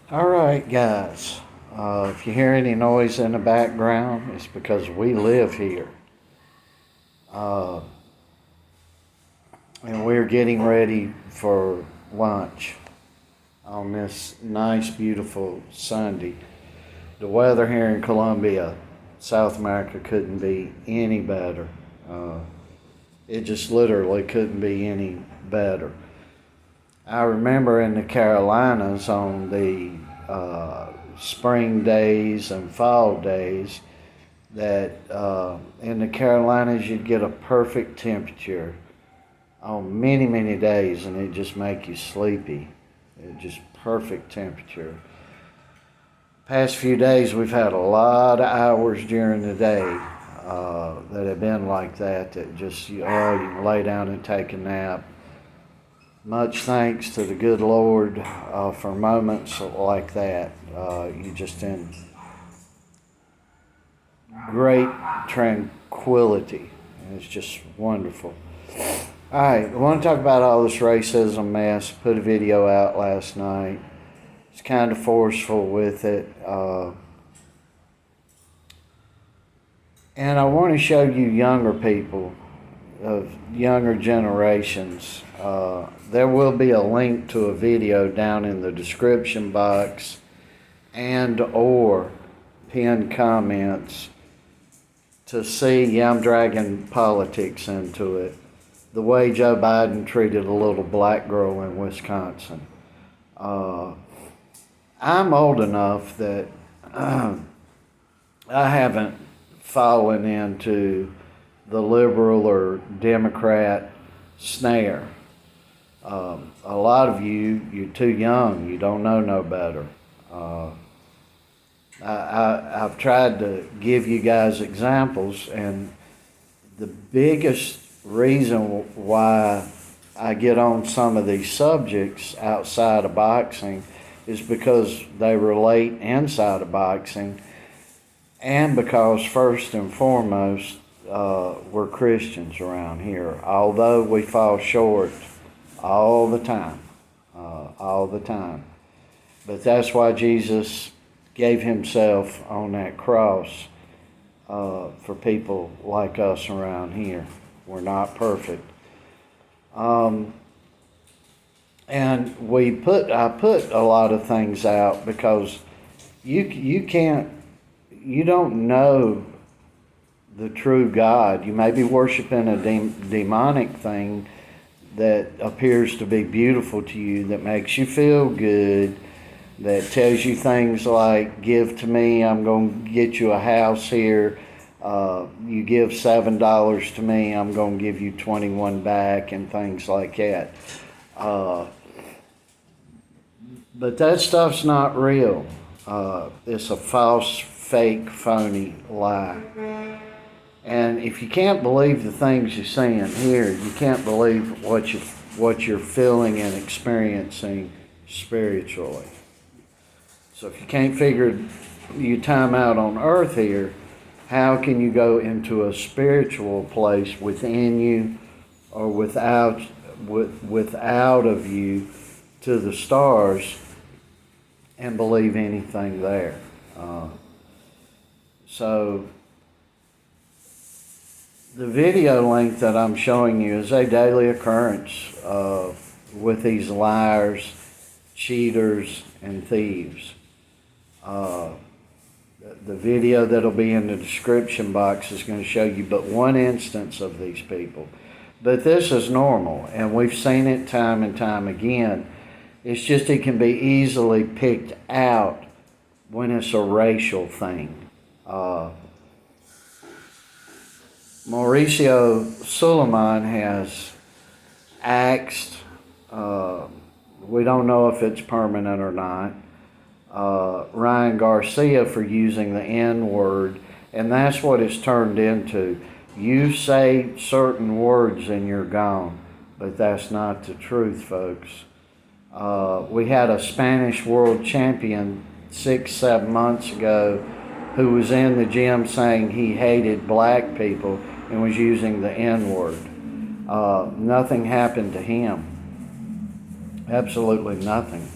All right, guys. If you hear any noise in the background, it's because we live here. Uh, and we're getting ready for lunch on this nice, beautiful Sunday. The weather here in Colombia, South America, couldn't be any better. Uh, it just literally couldn't be any better. I remember in the Carolinas on the spring days and fall days that in the Carolinas you'd get a perfect temperature on many, many days and it just make you sleepy. It just perfect temperature. Past few days we've had a lot of hours during the day that have been like that just you can lay down and take a nap. Much thanks to the good Lord for moments like that. You just in great tranquility. And it's just wonderful. All right, I want to talk about all this racism mess. Put a video out last night. It's kind of forceful with it. And I want to show you younger people of younger generations. There will be a link to a video down in the description box and or pinned comments to see, yeah, I'm dragging politics into it, the way Joe Biden treated a little black girl in Wisconsin. I'm old enough that I haven't fallen into the liberal or Democrat snare. A lot of you're too young. You don't know no better. I've tried to give you guys examples, and the biggest reason why I get on some of these subjects outside of boxing is because they relate inside of boxing, and because first and foremost, we're Christians around here, although we fall short all the time. But that's why Jesus gave himself on that cross for people like us around here. We're not perfect. And I put a lot of things out because you don't know the true God. You may be worshiping a demonic thing that appears to be beautiful to you, that makes you feel good, that tells you things like, give to me, I'm going to get you a house here. You give $7 to me, I'm going to give you 21 back, and things like that. But that stuff's not real. It's a false, fake, phony lie. And if you can't believe the things you see and hear, you can't believe what you're feeling and experiencing spiritually. So if you can't figure your time out on earth here, how can you go into a spiritual place within you or without of you to the stars and believe anything there? So the video link that I'm showing you is a daily occurrence with these liars, cheaters, and thieves. The video that'll be in the description box is going to show you but one instance of these people. But this is normal, and we've seen it time and time again. It's just it can be easily picked out when it's a racial thing. Mauricio Suleiman has axed, we don't know if it's permanent or not, Ryan Garcia for using the N-word, and that's what it's turned into. You say certain words and you're gone, but that's not the truth, folks. We had a Spanish world champion 6-7 months ago who was in the gym saying he hated black people and was using the N-word. Nothing happened to him. Absolutely nothing.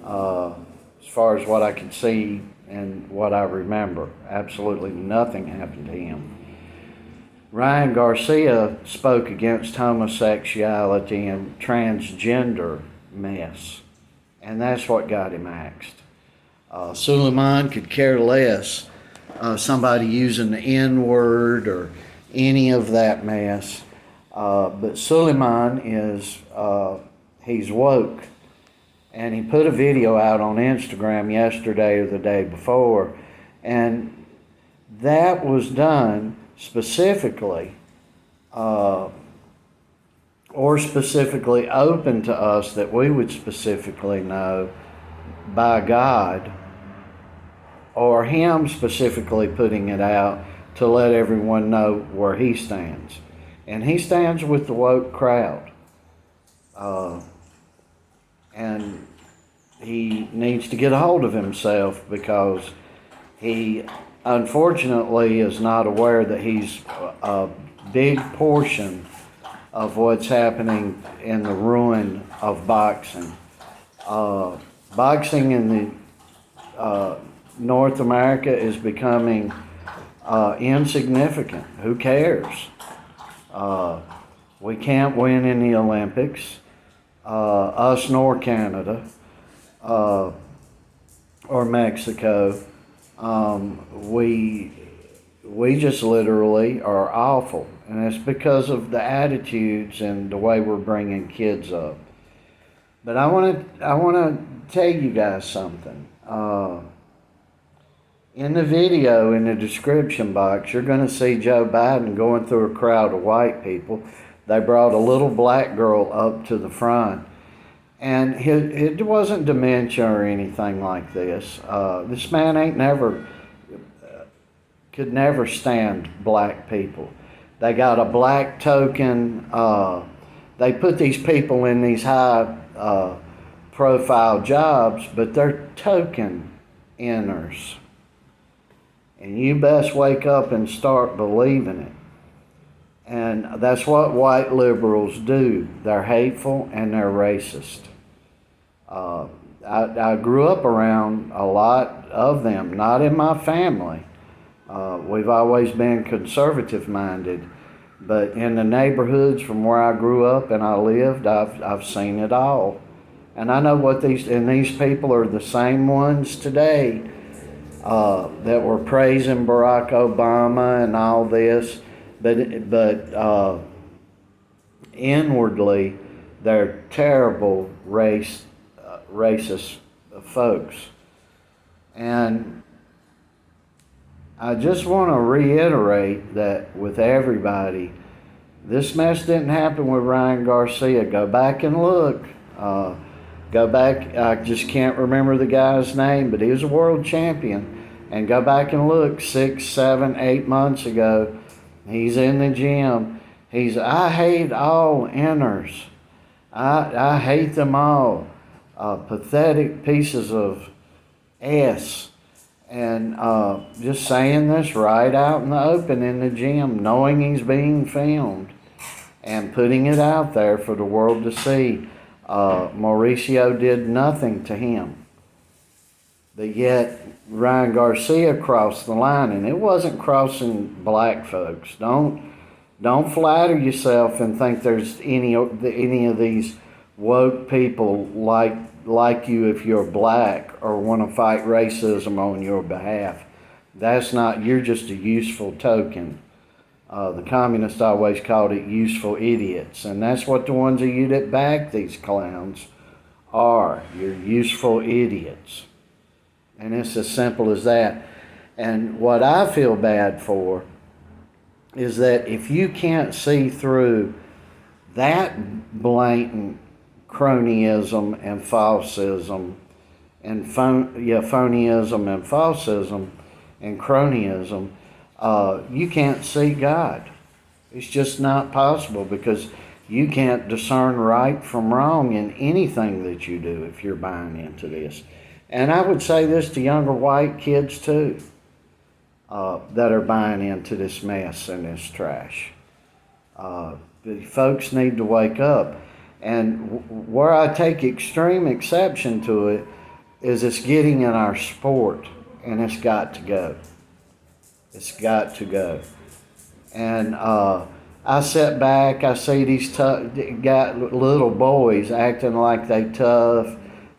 As far as what I can see and what I remember. Absolutely nothing happened to him. Ryan Garcia spoke against homosexuality and transgender mess, and that's what got him axed. Suleiman could care less somebody using the N-word or any of that mess, but Suleiman is, he's woke, and he put a video out on Instagram yesterday or the day before, and that was done specifically or specifically open to us that we would specifically know by God, or him specifically putting it out to let everyone know where he stands. And he stands with the woke crowd. And he needs to get a hold of himself, because he unfortunately is not aware that he's a big portion of what's happening in the ruin of boxing. Boxing in the North America is becoming insignificant. Who cares? We can't win in the Olympics, us nor Canada or Mexico. We just literally are awful, and it's because of the attitudes and the way we're bringing kids up. But I want to tell you guys something. In the video, in the description box, you're going to see Joe Biden going through a crowd of white people. They brought a little black girl up to the front, and it wasn't dementia or anything like this. This man could never stand black people. They got a black token. They put these people in these high profile jobs, but they're token inners. And you best wake up and start believing it. And that's what white liberals do. They're hateful and they're racist. I grew up around a lot of them, not in my family. We've always been conservative minded, but in the neighborhoods from where I grew up and I lived, I've seen it all. And I know what these people are the same ones today that were praising Barack Obama and all this, but inwardly they're terrible racist folks. And I just want to reiterate that with everybody, this mess didn't happen with Ryan Garcia. Go back and look. Go back, I just can't remember the guy's name, but he was a world champion. And go back and look 6, 7, 8 months ago. He's in the gym. I hate all inners. I hate them all. Pathetic pieces of ass. And just saying this right out in the open in the gym, knowing he's being filmed and putting it out there for the world to see. Mauricio did nothing to him. But yet Ryan Garcia crossed the line, and it wasn't crossing black folks. Don't flatter yourself and think there's any of these woke people like you if you're black or want to fight racism on your behalf. That's not, you're just a useful token. The communists always called it useful idiots, and that's what the ones of you that back these clowns are. You're useful idiots. And it's as simple as that. And what I feel bad for is that if you can't see through that blatant cronyism and falsism and phonyism and falsism and cronyism, you can't see God. It's just not possible, because you can't discern right from wrong in anything that you do if you're buying into this. And I would say this to younger white kids too, that are buying into this mess and this trash. The folks need to wake up. And where I take extreme exception to it is it's getting in our sport, and it's got to go. It's got to go. And I sit back, I see these got little boys acting like they tough,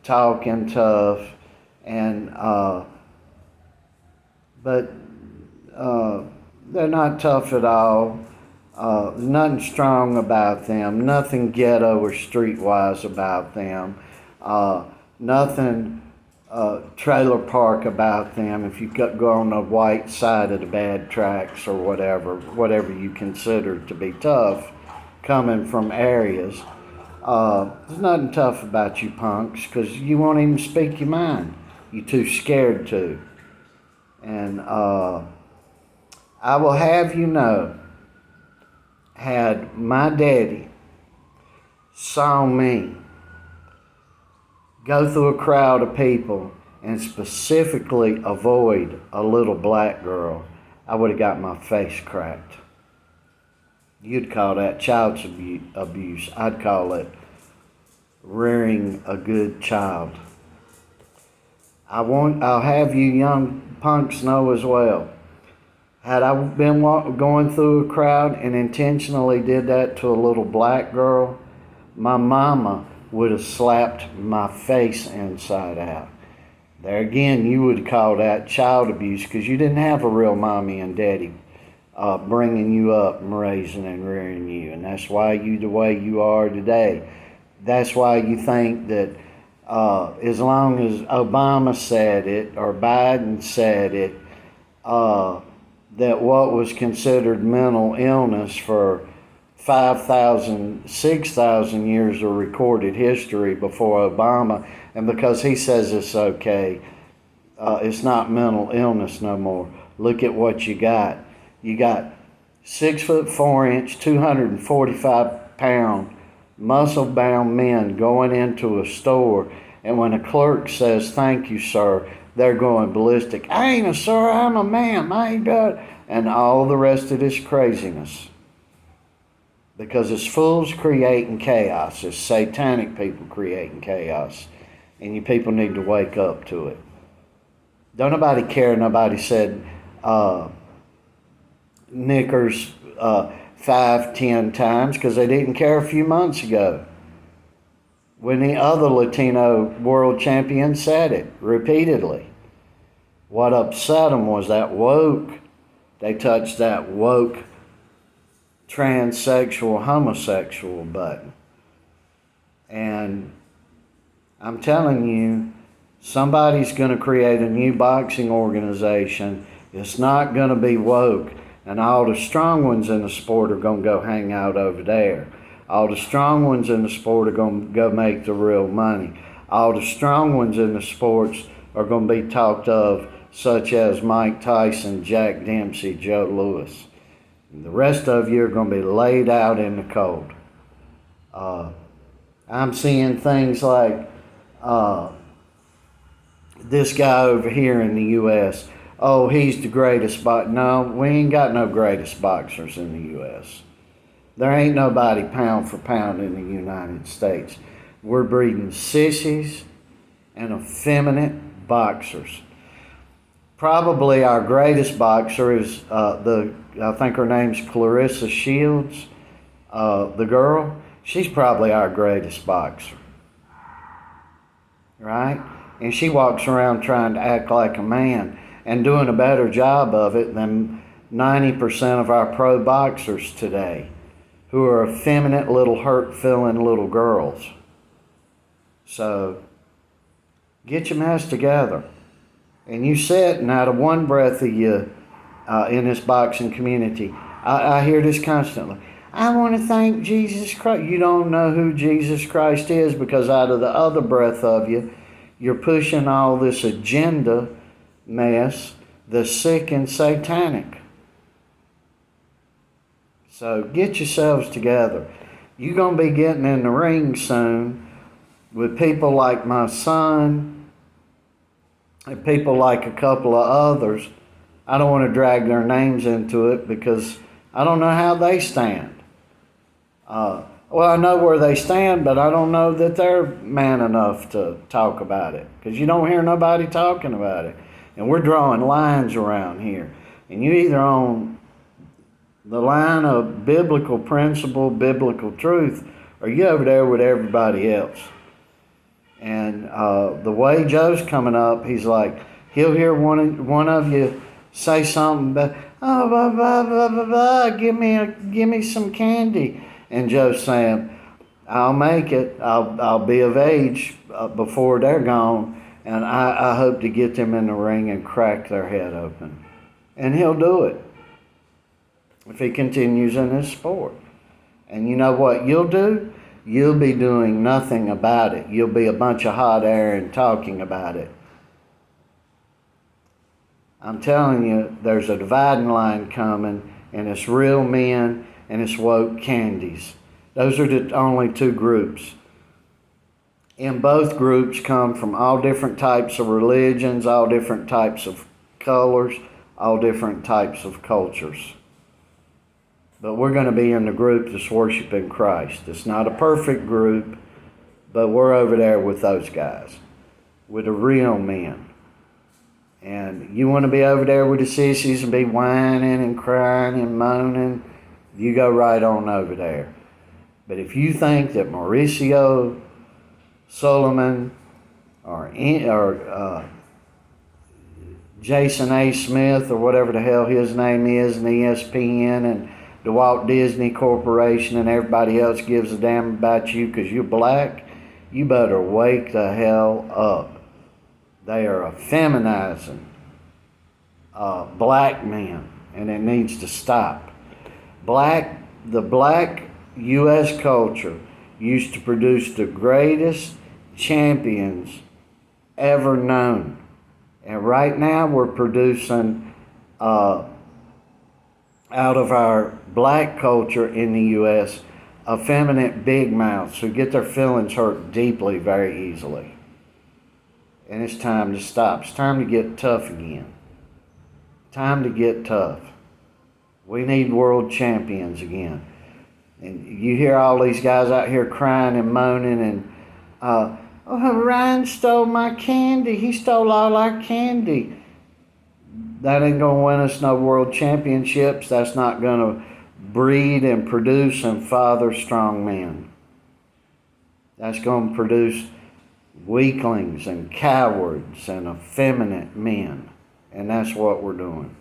talking tough, and but they're not tough at all. Nothing strong about them, nothing ghetto or streetwise about them, nothing trailer park about them. If you go on the white side of the bad tracks or whatever you consider to be tough, coming from areas, there's nothing tough about you punks, because you won't even speak your mind. You're too scared to. And I will have you know, had my daddy saw me go through a crowd of people and specifically avoid a little black girl, I would have got my face cracked. You'd call that child's abuse. I'd call it rearing a good child. I'll have you young punks know as well. Had I been going through a crowd and intentionally did that to a little black girl, my mama would have slapped my face inside out. There again, you would call that child abuse, because you didn't have a real mommy and daddy bringing you up and raising and rearing you. And that's why you the way you are today. That's why you think that as long as Obama said it or Biden said it, that what was considered mental illness for 5,000, 6,000 years of recorded history before Obama, and because he says it's okay, it's not mental illness no more. Look at what you got. You got 6'4", 245-pound, muscle-bound men going into a store, and when a clerk says, "Thank you, sir," they're going ballistic. "I ain't a sir, I'm a ma'am, I ain't got," and all the rest of this craziness. Because it's fools creating chaos. It's satanic people creating chaos. And you people need to wake up to it. Don't nobody care. Nobody said knickers 5, 10 times, because they didn't care a few months ago when the other Latino world champion said it repeatedly. What upset them was that woke. They touched that woke transsexual, homosexual button. And I'm telling you, somebody's going to create a new boxing organization. It's not going to be woke. And all the strong ones in the sport are going to go hang out over there. All the strong ones in the sport are going to go make the real money. All the strong ones in the sports are going to be talked of, such as Mike Tyson, Jack Dempsey, Joe Louis. And the rest of you are going to be laid out in the cold. I'm seeing things like this guy over here in the U.S., oh, he's the greatest boxer. No, we ain't got no greatest boxers in the U.S. There ain't nobody pound for pound in the United States. We're breeding sissies and effeminate boxers. Probably our greatest boxer is I think her name's Clarissa Shields, the girl. She's probably our greatest boxer, right? And she walks around trying to act like a man and doing a better job of it than 90% of our pro boxers today, who are effeminate little hurt-feeling little girls. So get your mess together. And you sitting out of one breath of you in this boxing community. I hear this constantly. I want to thank Jesus Christ. You don't know who Jesus Christ is, because out of the other breath of you, you're pushing all this agenda mess that's sick and satanic. So get yourselves together. You're going to be getting in the ring soon with people like my son and people like a couple of others. I don't want to drag their names into it because I don't know how they stand. Well, I know where they stand, but I don't know that they're man enough to talk about it, because you don't hear nobody talking about it. And we're drawing lines around here. And you either on the line of biblical principle, biblical truth, or you over there with everybody else. And the way Joe's coming up, he's like, he'll hear one of you say something, but oh, blah, blah, blah, blah, blah, give me some candy. And Joe's saying, I'll make it. I'll be of age before they're gone, and I hope to get them in the ring and crack their head open. And he'll do it if he continues in his sport. And you know what you'll do? You'll be doing nothing about it. You'll be a bunch of hot air and talking about it. I'm telling you, there's a dividing line coming, and it's real men and it's woke candies. Those are the only two groups. And both groups come from all different types of religions, all different types of colors, all different types of cultures. But we're going to be in the group that's worshiping Christ. It's not a perfect group, but we're over there with those guys, with the real men. And you want to be over there with the sissies and be whining and crying and moaning, you go right on over there. But if you think that Mauricio Solomon or Jason A. Smith or whatever the hell his name is, and ESPN and the Walt Disney Corporation and everybody else gives a damn about you because you're black, you better wake the hell up. They are effeminizing black men, and it needs to stop. The black U.S. culture used to produce the greatest champions ever known. And right now we're producing, out of our black culture in the U.S., effeminate big mouths who get their feelings hurt deeply very easily. And it's time to stop. It's time to get tough again. Time to get tough. We need world champions again. And you hear all these guys out here crying and moaning and, oh, Ryan stole my candy. He stole all our candy. That ain't going to win us no world championships. That's not going to breed and produce and father strong men. That's going to produce weaklings and cowards and effeminate men. And that's what we're doing.